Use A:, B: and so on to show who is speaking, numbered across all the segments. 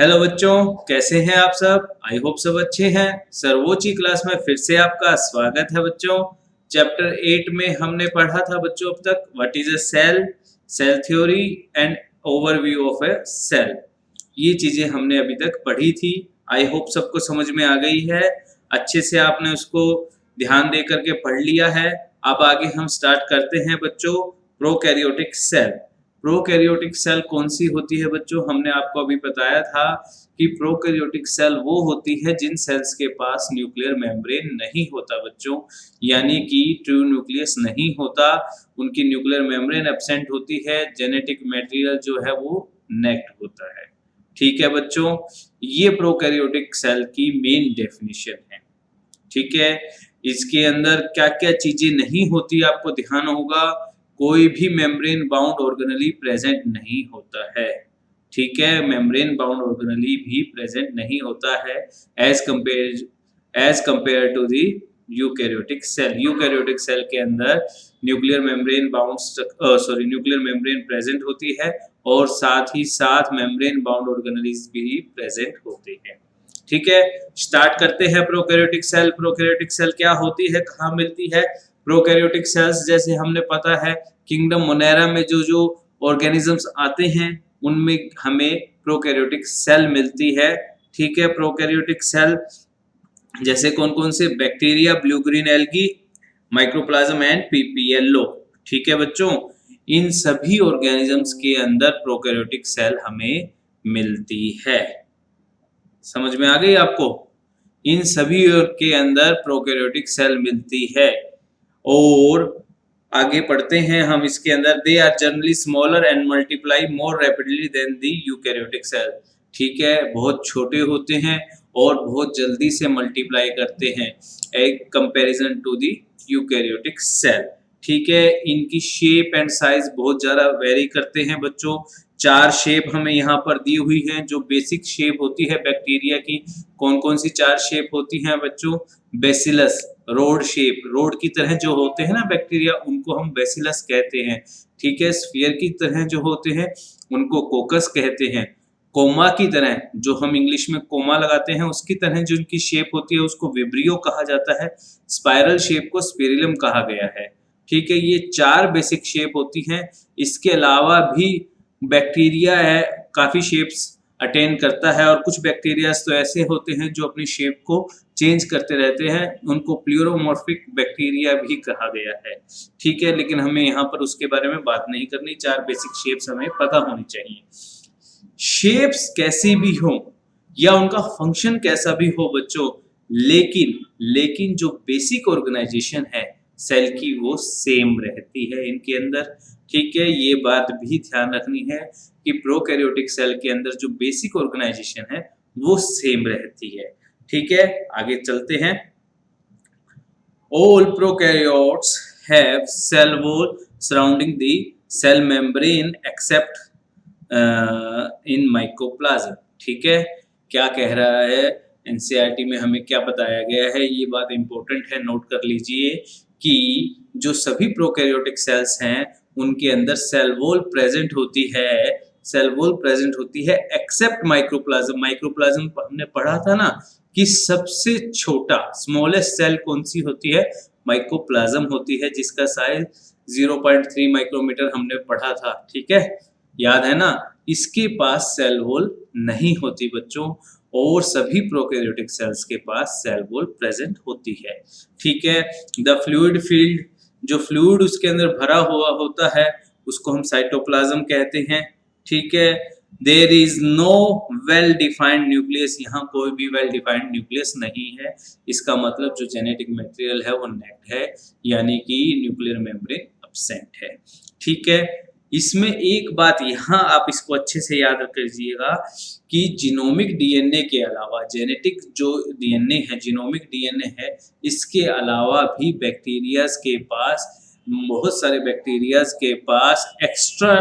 A: Hello बच्चों, कैसे हैं आप सब। आई होप सब अच्छे हैं। सर्वोच्च क्लास में फिर से आपका स्वागत है बच्चों। चैप्टर 8 में हमने पढ़ा था बच्चों अब तक what is a cell, cell theory and overview of a cell. ये चीजें हमने अभी तक पढ़ी थी। आई होप सबको समझ में आ गई है, अच्छे से आपने उसको ध्यान दे करके पढ़ लिया है। अब आगे हम स्टार्ट करते हैं बच्चों प्रोकैरियोटिक सेल। प्रोकैरियोटिक सेल कौन सी होती है बच्चों, हमने आपको अभी बताया था कि प्रोकैरियोटिक सेल वो होती है जिन सेल्स के पास न्यूक्लियर मेम्ब्रेन नहीं होता बच्चों, यानी कि ट्रू न्यूक्लियस नहीं होता, उनकी न्यूक्लियर मेम्ब्रेन एब्सेंट होती है, जेनेटिक मटेरियल जो है वो नेक्ट होता है। ठीक है बच्चों, ये प्रोकैरियोटिक सेल की मेन डेफिनेशन है। ठीक है, इसके अंदर क्या क्या चीजें नहीं होती आपको ध्यान होगा। कोई भी मेम्ब्रेन बाउंड ऑर्गेनेली प्रेजेंट नहीं होता है। ठीक है, मेम्ब्रेन बाउंड ऑर्गेनेली भी प्रेजेंट नहीं होता है as compare to the eukaryotic cell. Eukaryotic cell के अंदर nuclear membrane nuclear membrane present होती है और साथ ही साथ मेम्ब्रेन बाउंड ऑर्गेनेलीज भी प्रेजेंट होते हैं। ठीक है, स्टार्ट करते हैं प्रोकैरियोटिक सेल। प्रोकैरियोटिक सेल क्या होती है, कहाँ मिलती है। प्रोकैरियोटिक सेल्स जैसे हमने पता है किंगडम मोनेरा में जो जो ऑर्गेनिजम्स आते हैं उनमें हमें प्रोकैरियोटिक सेल मिलती है। ठीक है, प्रोकैरियोटिक सेल जैसे कौन कौन से, bacteria, blue green algae, माइक्रोप्लाज्म and PPLO. ठीक है बच्चों, इन सभी ऑर्गेनिजम्स के अंदर प्रोकैरियोटिक सेल हमें मिलती है। समझ में आ गई आपको, इन सभी के अंदर प्रोकैरियोटिक सेल मिलती है। और आगे पढ़ते हैं हम इसके अंदर, they are generally smaller and multiply more rapidly than the eukaryotic cell. ठीक है, बहुत छोटे होते हैं और बहुत जल्दी से मल्टीप्लाई करते हैं एक comparison to the eukaryotic cell. ठीक है, इनकी शेप एंड साइज बहुत ज्यादा वेरी करते हैं बच्चों। 4 शेप हमें यहाँ पर दी हुई है जो बेसिक शेप होती है बैक्टीरिया की। कौन कौन सी 4 शेप होती हैं बच्चों, बेसिलस, रोड शेप, रोड की तरह जो होते हैं ना बैक्टीरिया, उनको हम बेसिलस कहते हैं। ठीक है, स्फीयर की तरह जो होते हैं उनको कोकस कहते हैं। कोमा की तरह, जो हम इंग्लिश में कोमा लगाते हैं, उसकी तरह जो उनकी शेप होती है उसको विब्रियो कहा जाता है। स्पाइरल शेप को स्पिरिलम कहा गया है। ठीक है, ये 4 बेसिक शेप होती हैं। इसके अलावा भी बैक्टीरिया है काफी शेप्स अटेन करता है, और कुछ बैक्टीरिया तो ऐसे होते हैं जो अपनी शेप को चेंज करते रहते हैं, उनको प्लूरोमॉर्फिक बैक्टीरिया भी कहा गया है। ठीक है, लेकिन हमें यहाँ पर उसके बारे में बात नहीं करनी, 4 बेसिक शेप्स हमें पता होनी चाहिए। शेप्स कैसी भी हो या उनका फंक्शन कैसा भी हो बच्चों, लेकिन जो बेसिक ऑर्गेनाइजेशन है सेल की वो सेम रहती है इनके अंदर। ठीक है, ये बात भी ध्यान रखनी है कि प्रोकैरियोटिक सेल के अंदर जो बेसिक ऑर्गेनाइजेशन है वो सेम रहती है। ठीक है, आगे चलते हैं। All prokaryotes have cell wall surrounding the cell membrane except in mycoplasm। ठीक है, क्या कह रहा है, एनसीईआरटी में हमें क्या बताया गया है, ये बात इंपॉर्टेंट है, नोट कर लीजिए कि जो सभी प्रोकैरियोटिक सेल्स हैं उनके अंदर सेल वॉल प्रेजेंट होती है, सेल वॉल प्रेजेंट होती है एक्सेप्ट माइक्रोप्लाज्म। माइक्रोप्लाज्म हमने पढ़ा था ना कि सबसे छोटा स्मॉलेस्ट सेल कौन सी होती है, माइक्रोप्लाज्म होती है, जिसका साइज 0.3 माइक्रोमीटर हमने पढ़ा था। ठीक है, याद है ना। इसके पास सेल वॉल नहीं होती बच्चों, और सभी प्रोकैरियोटिक सेल्स के पास सेल वॉल प्रेजेंट होती है। ठीक है, द फ्लूइड फील्ड, जो फ्लूइड उसके अंदर भरा हुआ होता है उसको हम साइटोप्लाज्म कहते हैं। ठीक है, there is no well defined nucleus, यहाँ कोई भी वेल डिफाइंड न्यूक्लियस नहीं है। इसका मतलब जो जेनेटिक मटेरियल है वो नेक्ट है, यानी कि न्यूक्लियर मेम्ब्रेन एब्सेंट है। ठीक है, इसमें एक बात यहाँ आप इसको अच्छे से याद रख लीजिएगा कि जीनोमिक डीएनए के अलावा, जेनेटिक जो डीएनए है, जीनोमिक डीएनए है, इसके अलावा भी बैक्टीरियाज के पास, बहुत सारे बैक्टीरियाज के पास एक्स्ट्रा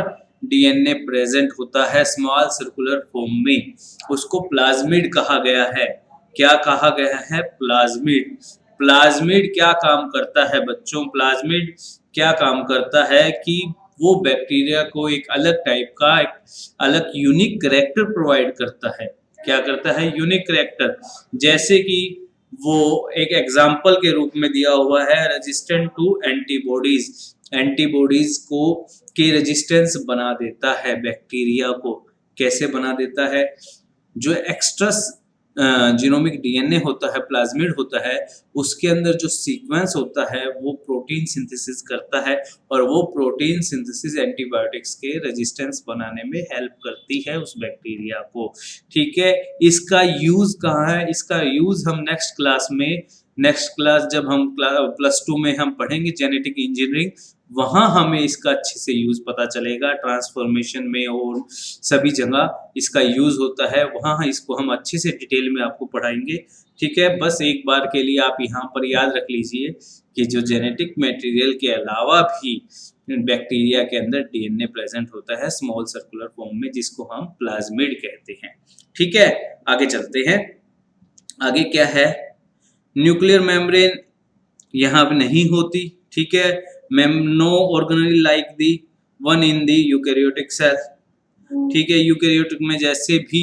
A: डीएनए प्रेजेंट होता है स्मॉल सर्कुलर फॉर्म में, उसको प्लाज्मिड कहा गया है। क्या कहा गया है, प्लाज्मिड। प्लाज्मिड क्या काम करता है बच्चों, प्लाज्मिड क्या काम करता है कि वो बैक्टीरिया को एक अलग टाइप का, एक अलग यूनिक कैरेक्टर प्रोवाइड करता है। क्या करता है, यूनिक कैरेक्टर, जैसे कि वो एक एग्जाम्पल के रूप में दिया हुआ है रेजिस्टेंट टू एंटीबॉडीज, एंटीबॉडीज को के रेजिस्टेंस बना देता है बैक्टीरिया को। कैसे बना देता है, जो एक्स्ट्रा जीनोमिक डीएनए होता है, प्लाज्मिड होता है, उसके अंदर जो सीक्वेंस होता है वो प्रोटीन सिंथेसिस करता है, और वो प्रोटीन सिंथेसिस एंटीबायोटिक्स के रेजिस्टेंस बनाने में हेल्प करती है उस बैक्टीरिया को। ठीक है, इसका यूज कहाँ है, इसका यूज हम नेक्स्ट क्लास में, नेक्स्ट क्लास जब हम +2 में हम पढ़ेंगे जेनेटिक इंजीनियरिंग, वहां हमें इसका अच्छे से यूज पता चलेगा। ट्रांसफॉर्मेशन में और सभी जगह इसका यूज होता है, वहां इसको हम अच्छे से डिटेल में आपको पढ़ाएंगे। ठीक है, बस एक बार के लिए आप यहाँ पर याद रख लीजिए कि जो जेनेटिक मटेरियल के अलावा भी बैक्टीरिया के अंदर डीएनए प्रेजेंट होता है स्मॉल सर्कुलर फॉर्म में, जिसको हम प्लाज्मिड कहते हैं। ठीक है, आगे चलते हैं। आगे क्या है, न्यूक्लियर मेम्ब्रेन यहाँ पे नहीं होती। ठीक है, no organelle like the one in the eukaryotic cell. ठीक है, यूकैरियोटिक में जैसे भी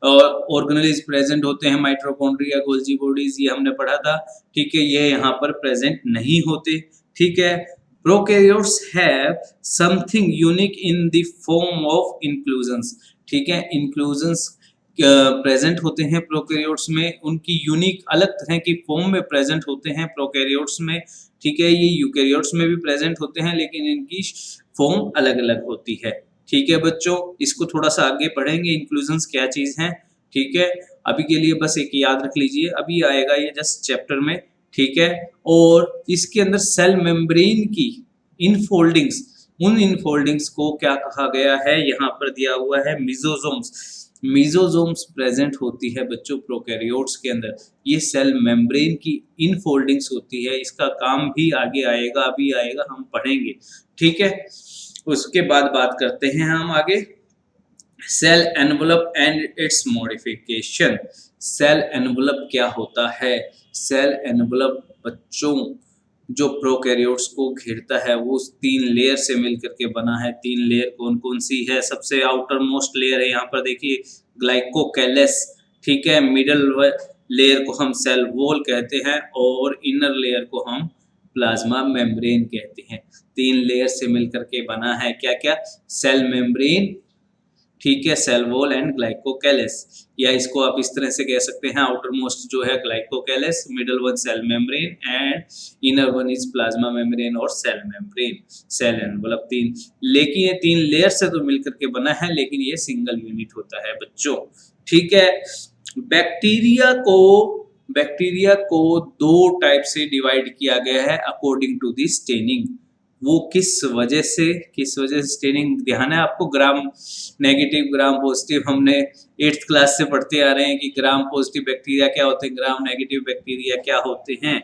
A: ऑर्गेनेल्स प्रेजेंट होते हैं, माइटोकॉन्ड्रिया, गोल्जी बॉडीज, ये हमने पढ़ा था। ठीक है, ये यहाँ पर प्रेजेंट नहीं होते। ठीक है, prokaryotes have something unique in the form of inclusions. ठीक है, इंक्लूजन्स प्रेजेंट होते हैं प्रोकैरियोट्स में, उनकी यूनिक अलग तरह की फॉर्म में प्रेजेंट होते हैं प्रोकैरियोट्स में। ठीक है, ये यूकैरियोट्स में भी प्रेजेंट होते हैं, लेकिन इनकी फॉर्म अलग अलग होती है। ठीक है बच्चों, इसको थोड़ा सा आगे पढ़ेंगे, इंक्लूजन्स क्या चीज है। ठीक है, अभी के लिए बस एक याद रख लीजिए, अभी आएगा ये जस्ट चैप्टर में। ठीक है, और इसके अंदर सेल मेम्ब्रेन की इनफोल्डिंग्स, उन इनफोल्डिंग्स को क्या कहा गया है, यहाँ पर दिया हुआ है मिजोजोम्स। मिजोजोम्स प्रेजेंट होती है बच्चों प्रोकैरियोट्स के अंदर, ये सेल मेम्ब्रेन की इनफोल्डिंग्स होती है। इसका काम भी आगे आएगा, अभी आएगा, हम पढ़ेंगे। ठीक है, उसके बाद बात करते हैं हम आगे, cell envelope and its modification. Cell envelope क्या होता है, सेल एनवलप बच्चों जो प्रोकैरियोट्स को घेरता है वो 3 लेयर से मिलकर के बना है। 3 लेयर कौन कौन सी है, सबसे आउटर मोस्ट लेयर है यहाँ पर देखिए ग्लाइकोकैलस। ठीक है, मिडल लेयर को हम सेल वॉल कहते हैं, और इनर लेयर को हम प्लाज्मा मेम्ब्रेन कहते हैं। 3 लेयर से मिलकर के बना है क्या क्या, सेल मेम्ब्रेन, ठीक है, सेल वॉल एंड ग्लाइकोकैलस, या इसको आप इस तरह से कह सकते हैं, आउटर मोस्ट जो है glycocalyx, middle one cell membrane and inner one is plasma membrane और सेल मेम्ब्रेन, सेल एनवलप 3। लेकिन ये 3 लेयर से तो मिलकर के बना है, लेकिन ये सिंगल यूनिट होता है बच्चों। ठीक है, बैक्टीरिया को 2 टाइप से डिवाइड किया गया है अकॉर्डिंग टू दी स्टेनिंग। वो किस वजह से स्टेनिंग, ध्यान है आपको, ग्राम नेगेटिव ग्राम पॉजिटिव, हमने 8th क्लास से पढ़ते आ रहे हैं कि ग्राम पॉजिटिव बैक्टीरिया क्या होते हैं, ग्राम नेगेटिव बैक्टीरिया क्या होते हैं।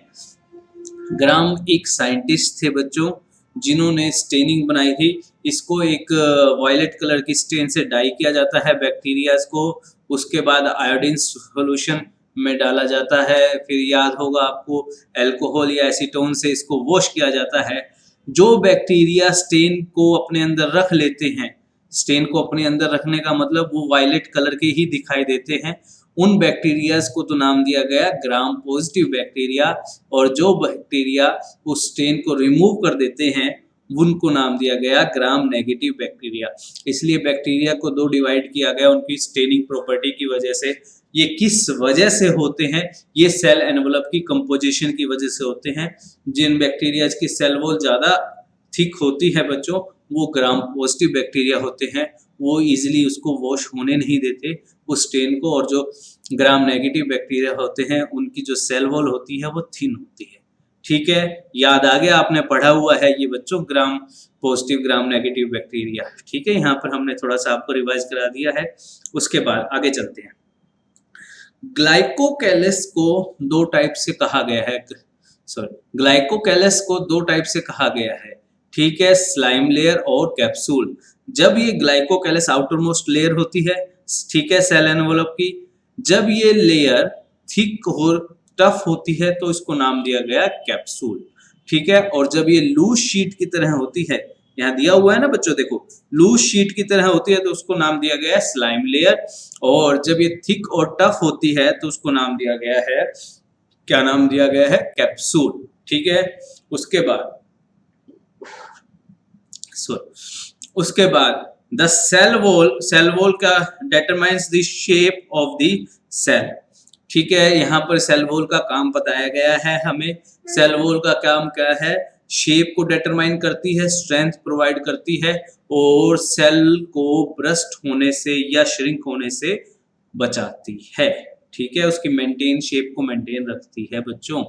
A: ग्राम एक साइंटिस्ट थे बच्चों जिन्होंने स्टेनिंग बनाई थी। इसको एक वायलेट कलर की स्टेन से डाई किया जाता है बैक्टीरियाज को, उसके बाद आयोडीन सॉल्यूशन में डाला जाता है, फिर याद होगा आपको अल्कोहल या एसीटोन से इसको वॉश किया जाता है। जो बैक्टीरिया स्टेन को अपने अंदर रख लेते हैं, स्टेन को अपने अंदर रखने का मतलब वो वायलेट कलर के ही दिखाई देते हैं, उन बैक्टीरियाज को तो नाम दिया गया ग्राम पॉजिटिव बैक्टीरिया, और जो बैक्टीरिया उस स्टेन को रिमूव कर देते हैं उनको नाम दिया गया ग्राम नेगेटिव बैक्टीरिया। इसलिए बैक्टीरिया को 2 डिवाइड किया गया उनकी स्टेनिंग प्रॉपर्टी की वजह से। ये किस वजह से होते हैं, ये सेल एनवलप की कंपोजिशन की वजह से होते हैं। जिन बैक्टीरिया की सेल वॉल ज़्यादा थिक होती है बच्चों, वो ग्राम पॉजिटिव बैक्टीरिया होते हैं, वो इजीली उसको वॉश होने नहीं देते उस स्टेन को, और जो ग्राम नेगेटिव बैक्टीरिया होते हैं उनकी जो सेल वॉल होती है वो थिन होती है। ठीक है, याद आ गया, आपने पढ़ा हुआ है ये बच्चों, gram positive gram negative bacteria. ठीक है, यहाँ पर हमने थोड़ा सा आपको रिवाइज करा दिया है। उसके बाद आगे चलते हैं। ग्लाइकोकैलस को 2 टाइप से कहा गया है, ग्लाइकोकैलस को 2 टाइप से कहा गया है। ठीक है, स्लाइम लेयर और कैप्सूल। जब ये ग्लाइकोकैलस आउटर मोस्ट लेयर होती है, ठीक है, सेल एनवलप की, जब ये लेयर थिक और टफ होती है तो इसको नाम दिया गया कैप्सूल। ठीक है, और जब ये लूज शीट की तरह होती है यहाँ दिया हुआ है ना बच्चों, देखो लूज शीट की तरह होती है तो उसको नाम दिया गया है स्लाइम लेयर, और जब ये थिक और टफ होती है तो उसको नाम दिया गया है, क्या नाम दिया गया है, कैप्सूल। ठीक है, उसके बाद उसके बाद द सेल वॉल का determines the shape of the cell. ठीक है, यहाँ पर सेल वॉल का काम बताया गया है हमें। सेल वॉल का काम क्या है, शेप को डिटरमाइन करती है, स्ट्रेंथ प्रोवाइड करती है, और सेल को ब्रस्ट होने से या श्रिंक होने से बचाती है। ठीक है, उसकी मेंटेन शेप को मेंटेन रखती है बच्चों।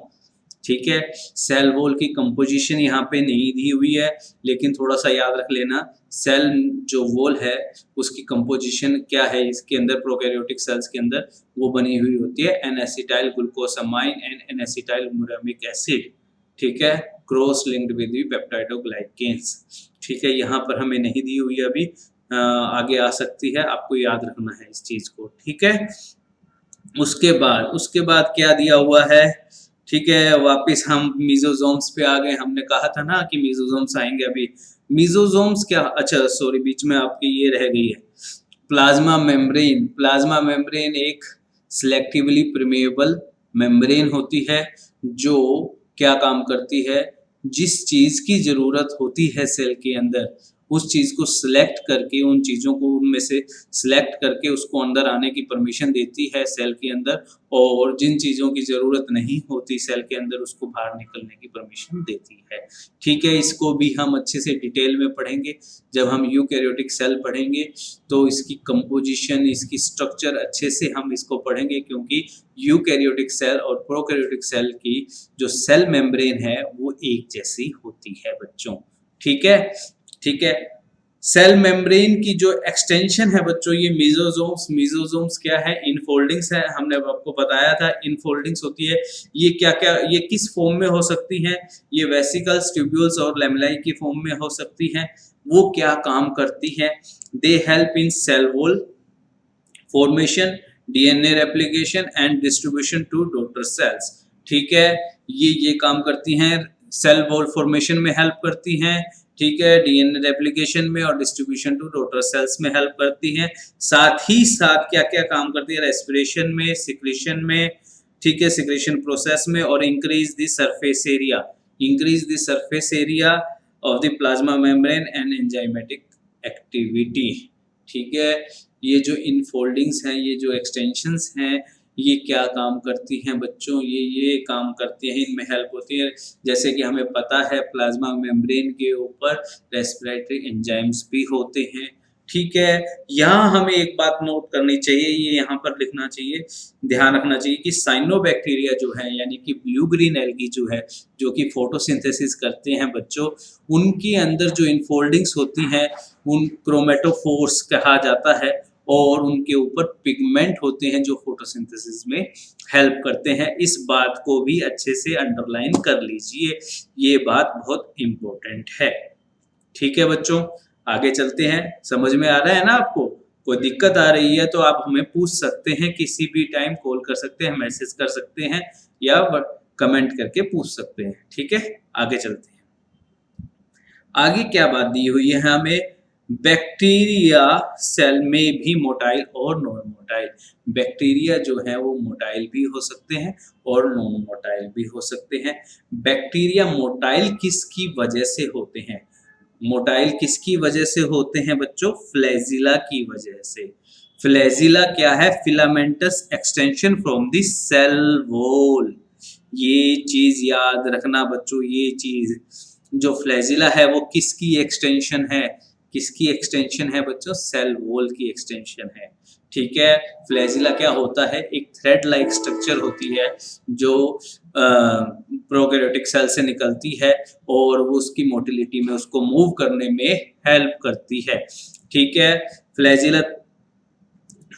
A: ठीक है, सेल वॉल की कंपोजिशन यहाँ पे नहीं दी हुई है, लेकिन थोड़ा सा याद रख लेना, सेल जो वॉल है उसकी कंपोजिशन क्या है, इसके अंदर प्रोकैरियोटिक सेल्स के अंदर वो बनी हुई होती है N acetyl glucosamine and N acetyl muramic acid. ठीक है, क्रॉस लिंक्ड विद पेप्टाइडोग्लाइकेन्स। ठीक है, यहाँ पर हमें नहीं दी हुई अभी, आगे आ सकती है, आपको याद रखना है इस चीज को। ठीक है, उसके बाद क्या दिया हुआ है। ठीक है, वापस हम मीजोजोम्स पे आ गए। हमने कहा था ना कि मीजोजोम्स आएंगे अभी। मीजोजोम्स क्या, अच्छा सॉरी, बीच में आपकी ये रह गई है, प्लाज्मा मेम्ब्रेन। प्लाज्मा मेम्ब्रेन एक सिलेक्टिवली परमेएबल मेम्ब्रेन होती है जो क्या काम करती है, जिस चीज की जरूरत होती है सेल के अंदर उस चीज को सिलेक्ट करके, उन चीजों को उनमें से सिलेक्ट करके उसको अंदर आने की परमिशन देती है सेल के अंदर, और जिन चीजों की जरूरत नहीं होती सेल के अंदर उसको बाहर निकलने की परमिशन देती है। ठीक है, इसको भी हम अच्छे से डिटेल में पढ़ेंगे जब हम यूकैरियोटिक सेल पढ़ेंगे, तो इसकी कंपोजिशन, इसकी स्ट्रक्चर अच्छे से हम इसको पढ़ेंगे, क्योंकि यूकैरियोटिक सेल और प्रोकैरियोटिक सेल की जो सेल मेम्ब्रेन है वो एक जैसी होती है बच्चों। ठीक है, ठीक है, सेल मेम्ब्रेन की जो एक्सटेंशन है बच्चों, ये मीजोजोम्स क्या है, इनफोल्डिंग्स है। हमने आपको बताया था इनफोल्डिंग्स होती है। ये क्या क्या, ये किस फॉर्म में हो सकती हैं, ये वेसिकल्स, ट्यूब्यूल्स और लेमेलाई की फॉर्म में हो सकती हैं। वो क्या काम करती हैं, they help in cell wall formation, DNA replication and distribution to daughter cells. ठीक है, ये काम करती हैं, सेल वॉल फॉर्मेशन में हेल्प करती हैं। ठीक है, डीएनए रेप्लिकेशन में और डिस्ट्रीब्यूशन टू डॉटर सेल्स में हेल्प करती हैं। साथ ही साथ क्या क्या काम करती है, रेस्पिरेशन में, सिक्रीशन में। ठीक है, सिक्रीशन प्रोसेस में, और increase the surface area of the plasma membrane and enzymatic activity. ठीक है, ये जो इनफोल्डिंग्स हैं, ये जो एक्सटेंशंस हैं, ये क्या काम करती हैं बच्चों, ये काम करती हैं, इनमें हेल्प होती है। जैसे कि हमें पता है प्लाज्मा मेम्ब्रेन के ऊपर रेस्पिरेटरी एंजाइम्स भी होते हैं। ठीक है, यहाँ हमें एक बात नोट करनी चाहिए, ये यहाँ पर लिखना चाहिए, ध्यान रखना चाहिए कि साइनोबैक्टीरिया जो है, यानी कि ब्लू ग्रीन एल्गी जो है, जो कि फोटोसिंथेसिस करते हैं बच्चों, उनके अंदर जो इनफोल्डिंग्स होती हैं उन क्रोमेटोफोर्स कहा जाता है, और उनके ऊपर पिगमेंट होते हैं जो फोटोसिंथेसिस में हेल्प करते हैं। इस बात को भी अच्छे से अंडरलाइन कर लीजिए, ये बात बहुत इम्पोर्टेंट है। ठीक है बच्चों, आगे चलते हैं। समझ में आ रहा है ना आपको? कोई दिक्कत आ रही है तो आप हमें पूछ सकते हैं, किसी भी टाइम कॉल कर सकते हैं, मैसेज कर सकते हैं, या कमेंट करके पूछ सकते हैं। ठीक है, आगे चलते हैं। आगे क्या बात दी हुई है हमें, बैक्टीरिया सेल में भी मोटाइल और नॉन मोटाइल। बैक्टीरिया जो है वो मोटाइल भी हो सकते हैं और नॉन मोटाइल भी हो सकते हैं। बैक्टीरिया मोटाइल किसकी वजह से होते हैं, मोटाइल किसकी वजह से होते हैं बच्चों, फ्लैजिला की वजह से। फ्लैजिला क्या है, filamentous extension from the cell wall. ये चीज याद रखना बच्चों, ये चीज जो फ्लैजिला है वो किसकी एक्सटेंशन है, किसकी एक्सटेंशन है बच्चों, सेल वॉल की एक्सटेंशन है। ठीक है, फ्लैजिला क्या होता है, एक थ्रेड लाइक स्ट्रक्चर होती है जो प्रोकैरियोटिक सेल से निकलती है, और वो उसकी मोटिलिटी में, उसको मूव करने में हेल्प करती है। ठीक है, फ्लैजिला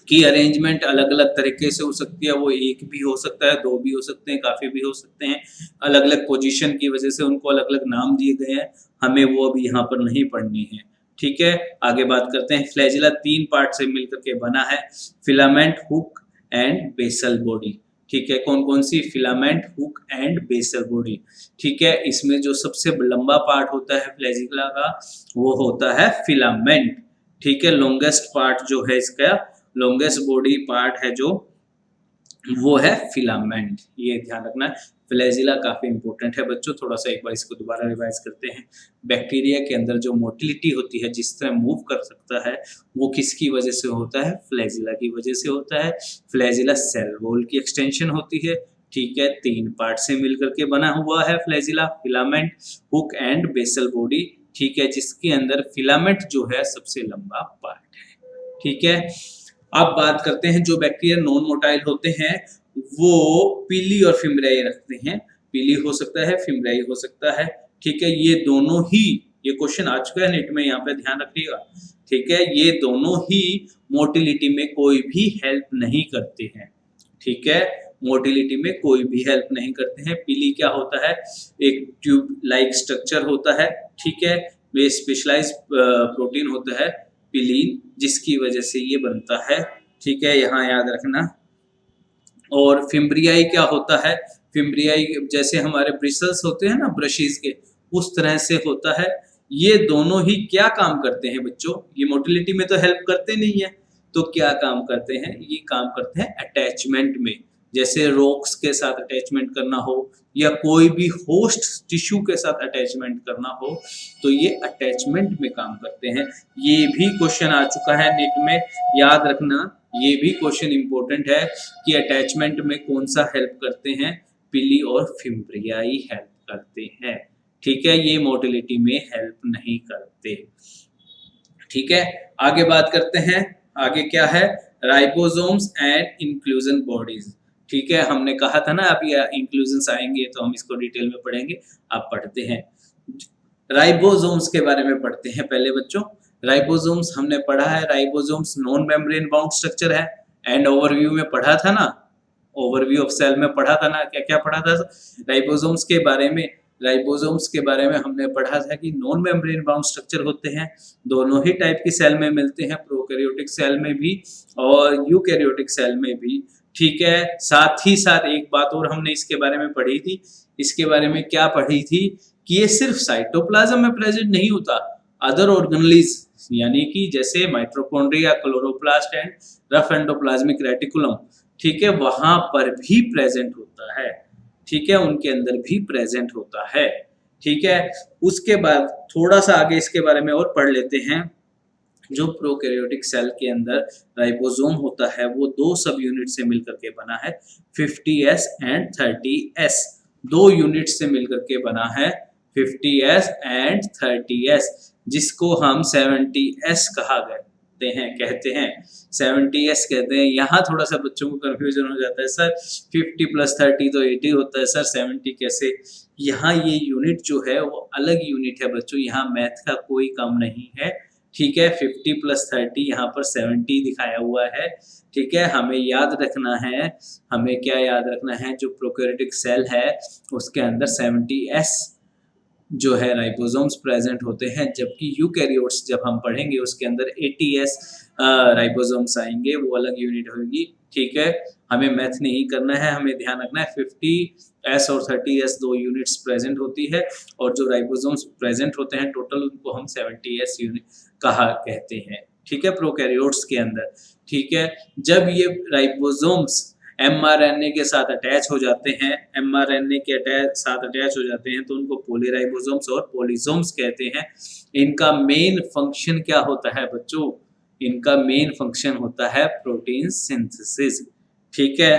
A: की अरेंजमेंट अलग अलग तरीके से हो सकती है, वो एक भी हो सकता है, दो भी हो सकते हैं, काफी भी हो सकते हैं। अलग अलग पोजीशन की वजह से उनको अलग अलग नाम दिए गए हैं, हमें वो अभी यहाँ पर नहीं पढ़नी है। ठीक है, आगे बात करते हैं। फ्लैजिला 3 पार्ट से मिलकर के बना है, filament, hook and basal body. ठीक है, कौन कौन सी, filament, hook and basal body. ठीक है, इसमें जो सबसे लंबा पार्ट होता है फ्लैजिला का वो होता है फिलामेंट। ठीक है, लॉन्गेस्ट पार्ट जो है इसका, लॉन्गेस्ट बॉडी पार्ट है जो वो है फिलामेंट, ये ध्यान रखना है। फ्लैजिला काफी इंपॉर्टेंट है बच्चों, थोड़ा सा एक बार इसको दोबारा रिवाइज करते हैं। बैक्टीरिया के अंदर जो मोटिलिटी होती है, जिस तरह मूव कर सकता है, वो किसकी वजह से होता है, फ्लैजिला की वजह से होता है। फ्लैजिला सेल वॉल की एक्सटेंशन होती है। ठीक है, 3 पार्ट से मिलकर के बना हुआ है flagella, filament, hook and basal body. ठीक है, जिसके अंदर फिलामेंट जो है सबसे लंबा पार्ट है। ठीक है, अब बात करते हैं जो बैक्टीरिया नॉन मोटाइल होते हैं वो पीली और फिमराई रखते हैं। पीली हो सकता है, फिमराई हो सकता है। ठीक है, ये दोनों ही, ये क्वेश्चन आ चुका है नेट में, यहाँ पे ध्यान रखिएगा। ठीक है, ये दोनों ही मोटिलिटी में कोई भी हेल्प नहीं करते हैं। ठीक है, मोटिलिटी में कोई भी हेल्प नहीं करते हैं। पीली क्या होता है, एक ट्यूब लाइक स्ट्रक्चर होता है। ठीक है, वे स्पेशलाइज प्रोटीन होता है पिलीन, जिसकी वजह से ये बनता है। ठीक है, यहाँ याद रखना। और फिम्ब्रियाई क्या होता है, फिम्ब्रियाई जैसे हमारे ब्रिसल्स होते हैं ना ब्रशेस के, उस तरह से होता है। ये दोनों ही क्या काम करते हैं बच्चों, ये मोटिलिटी में तो हेल्प करते नहीं है, तो क्या काम करते हैं, ये काम करते हैं अटैचमेंट में। जैसे रॉक्स के साथ अटैचमेंट करना हो या कोई भी होस्ट टिश्यू के साथ अटैचमेंट करना हो, तो ये अटैचमेंट में काम करते हैं। ये भी क्वेश्चन आ चुका है नेट में, याद रखना। ये भी क्वेश्चन इंपॉर्टेंट है कि अटैचमेंट में कौन सा हेल्प करते हैं, पिली और फिम्ब्रियाई हेल्प करते हैं। ठीक है, ये मोटिलिटी में हेल्प नहीं करते। ठीक है, आगे बात करते हैं। आगे क्या है, राइबोसोम्स एंड इंक्लूजन बॉडीज। ठीक है, हमने कहा था ना अभी इंक्लूजन्स आएंगे तो हम इसको डिटेल में पढ़ेंगे। आप पढ़ते हैं, राइबोसोम्स के बारे में पढ़ते हैं पहले बच्चों। राइबोसोम्स हमने पढ़ा है, ribosomes non membrane bound structure है। एंड ओवरव्यू में पढ़ा था ना, ओवरव्यू ऑफ सेल में पढ़ा था ना, क्या क्या पढ़ा था राइबोसोम्स के बारे में। राइबोसोम्स के बारे में हमने पढ़ा था कि नॉन मेम्ब्रेन बाउंड स्ट्रक्चर होते हैं, दोनों ही टाइप की सेल में मिलते हैं, प्रोकैरियोटिक सेल में भी और यूकैरियोटिक सेल में भी। ठीक है, साथ ही साथ एक बात और हमने इसके बारे में पढ़ी थी। इसके बारे में क्या पढ़ी थी कि ये सिर्फ साइटोप्लाज्म में प्रेजेंट नहीं होता, अदर ऑर्गेनेल्स यानी कि जैसे mitochondria, chloroplast and rough endoplasmic reticulum, ठीक है, वहां पर भी प्रेजेंट होता है। ठीक है, उनके अंदर भी प्रेजेंट होता है। ठीक है, उसके बाद थोड़ा सा आगे इसके बारे में और पढ़ लेते हैं। जो प्रोकैरियोटिक सेल के अंदर राइबोसोम होता है वो 2 सब यूनिट से मिलकर के बना है, 50S एंड 30S। 2 यूनिट से मिलकर के बना है, 50S एंड 30S, जिसको हम 70S कहा कहते हैं 70S कहते हैं। यहाँ थोड़ा सा बच्चों को कंफ्यूजन हो जाता है, सर 50 + 30 तो 80 होता है, सर 70 कैसे। यहाँ ये यूनिट जो है वो अलग यूनिट है बच्चों, यहाँ मैथ का कोई काम नहीं है। ठीक है, 50 + 30 यहाँ पर 70 दिखाया हुआ है। ठीक है, हमें याद रखना है, हमें क्या याद रखना है, जो प्रोकैरियोटिक सेल है उसके अंदर 70S जो है राइबोसोम्स प्रेजेंट होते हैं, जबकि यूकैरियोट्स जब हम पढ़ेंगे उसके अंदर 80S राइबोसोम्स आएंगे, वो अलग यूनिट होगी। ठीक है, हमें मैथ नहीं करना है, हमें ध्यान रखना है 50S और 30S 2 यूनिट्स प्रेजेंट होती है, और जो राइबोसोम्स प्रेजेंट होते हैं टोटल उनको हम 70S यूनिट कहते हैं। ठीक है, प्रोकैरियोट्स के अंदर। ठीक है, जब ये राइबोसोम्स mRNA के साथ अटैच हो जाते हैं, mRNA के साथ अटैच हो जाते हैं तो उनको पॉलीराइबोसोम्स और पॉलीसोम्स कहते हैं। इनका मेन फंक्शन क्या होता है बच्चों, इनका मेन फंक्शन होता है प्रोटीन सिंथेसिस। ठीक है,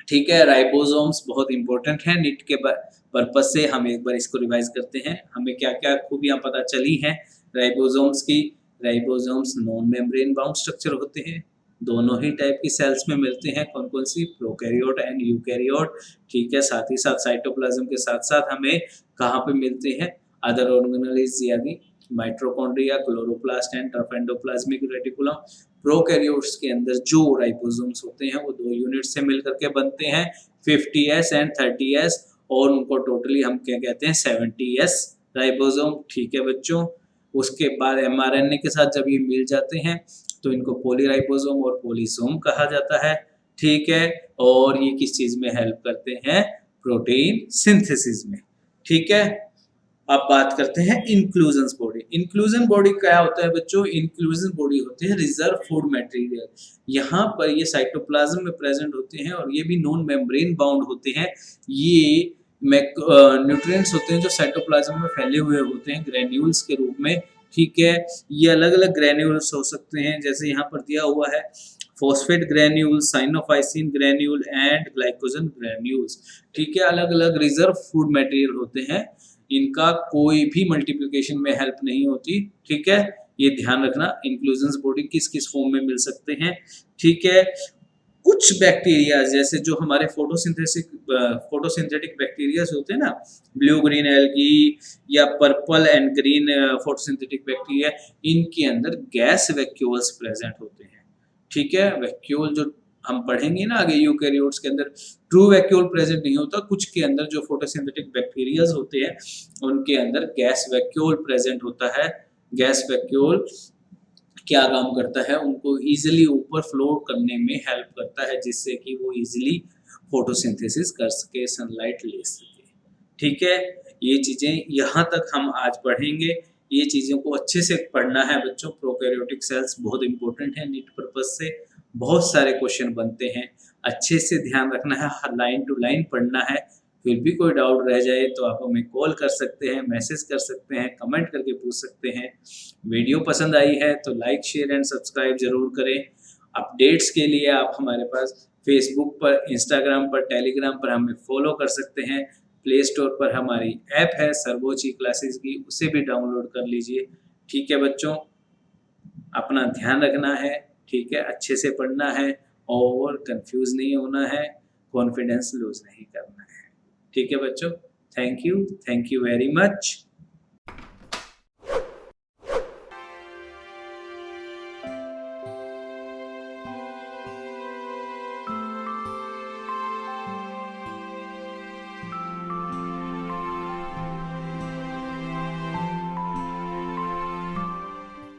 A: ठीक है, राइबोसोम्स बहुत इंपॉर्टेंट है नीट के पर्पज से। हम एक बार इसको रिवाइज करते हैं, हमें क्या क्या खूबियां पता चली हैं राइबोसोम्स की। Ribosomes non membrane bound structure होते हैं, दोनों ही टाइप की सेल्स में मिलते हैं, कौन कौन सी, प्रोकैरियोट एंड यूकैरियोट। ठीक है, साथ ही साथ साइटोप्लाज्म के साथ साथ हमें कहाँ पे मिलते हैं, अदर ऑर्गेनेल्स यानी mitochondria, chloroplast and rough endoplasmic reticulum. Prokaryotes के अंदर जो राइबोसोम्स होते हैं वो 2 यूनिट से मिलकर के बनते हैं, 50S एंड 30S, और उनको टोटली हम क्या कहते हैं, 70S राइबोसोम। ठीक है बच्चों, उसके बाद mRNA के साथ जब ये मिल जाते हैं तो इनको पॉलीराइबोसोम और पॉलीसोम कहा जाता है। ठीक है, और ये किस चीज में हेल्प करते हैं, प्रोटीन सिंथेसिस में, ठीक है। अब बात करते हैं इंक्लूजन बॉडी। इंक्लूजन बॉडी क्या होता है बच्चों, इंक्लूजन बॉडी होते हैं रिजर्व फूड मटेरियल। यहाँ पर ये साइटोप्लाज्म में प्रेजेंट होते हैं और ये भी नॉन मेम्ब्रेन बाउंड होते हैं। ये न्यूट्रिएंट्स होते हैं जो साइटोप्लाज्म में फैले हुए होते हैं ग्रेन्यूल्स के रूप में, ठीक है। ये अलग अलग ग्रेन्यूल्स हो सकते हैं, जैसे यहाँ पर दिया हुआ है phosphate granule, cyanophycin granule and glycogen granules, ठीक है। अलग अलग रिजर्व फूड मटेरियल होते हैं, इनका कोई भी मल्टीप्लिकेशन में हेल्प नहीं होती, ठीक है। ये ध्यान रखना, इंक्लूजन बॉडी किस किस फॉर्म में मिल सकते हैं, ठीक है। कुछ बैक्टीरिया जैसे जो हमारे फोटोसिंथेटिक बैक्टीरिया होते हैं ना, ब्लू ग्रीन एल्गी या purple and green photosynthetic bacteria, इनके अंदर गैस वैक्यूल्स प्रेजेंट होते हैं, ठीक है। वैक्यूल जो हम पढ़ेंगे ना आगे, यूकैरियोट्स के अंदर ट्रू वैक्यूल प्रेजेंट नहीं होता, कुछ के अंदर जो फोटोसिंथेटिक बैक्टीरिया होते हैं उनके अंदर गैस वैक्यूल प्रेजेंट होता है। गैस वैक्यूल क्या काम करता है, उनको इजीली ऊपर फ्लो करने में हेल्प करता है, जिससे कि वो इजीली फोटोसिंथेसिस कर सके, सनलाइट ले सके, ठीक है। ये चीजें यहाँ तक हम आज पढ़ेंगे, ये चीजों को अच्छे से पढ़ना है बच्चों। प्रोकैरियोटिक सेल्स बहुत इंपॉर्टेंट है नीट पर्पज से, बहुत सारे क्वेश्चन बनते हैं, अच्छे से ध्यान रखना है, हर लाइन टू लाइन पढ़ना है। फिर भी कोई डाउट रह जाए तो आप हमें कॉल कर सकते हैं, मैसेज कर सकते हैं, कमेंट करके पूछ सकते हैं। वीडियो पसंद आई है तो लाइक शेयर एंड सब्सक्राइब जरूर करें। अपडेट्स के लिए आप हमारे पास फेसबुक पर, इंस्टाग्राम पर, टेलीग्राम पर हमें फॉलो कर सकते हैं। प्ले स्टोर पर हमारी ऐप है सर्वोची क्लासेस की, उसे भी डाउनलोड कर लीजिए, ठीक है बच्चों। अपना ध्यान रखना है, ठीक है, अच्छे से पढ़ना है और कंफ्यूज नहीं होना है, कॉन्फिडेंस लूज नहीं करना है, ठीक है बच्चों। Thank you very much.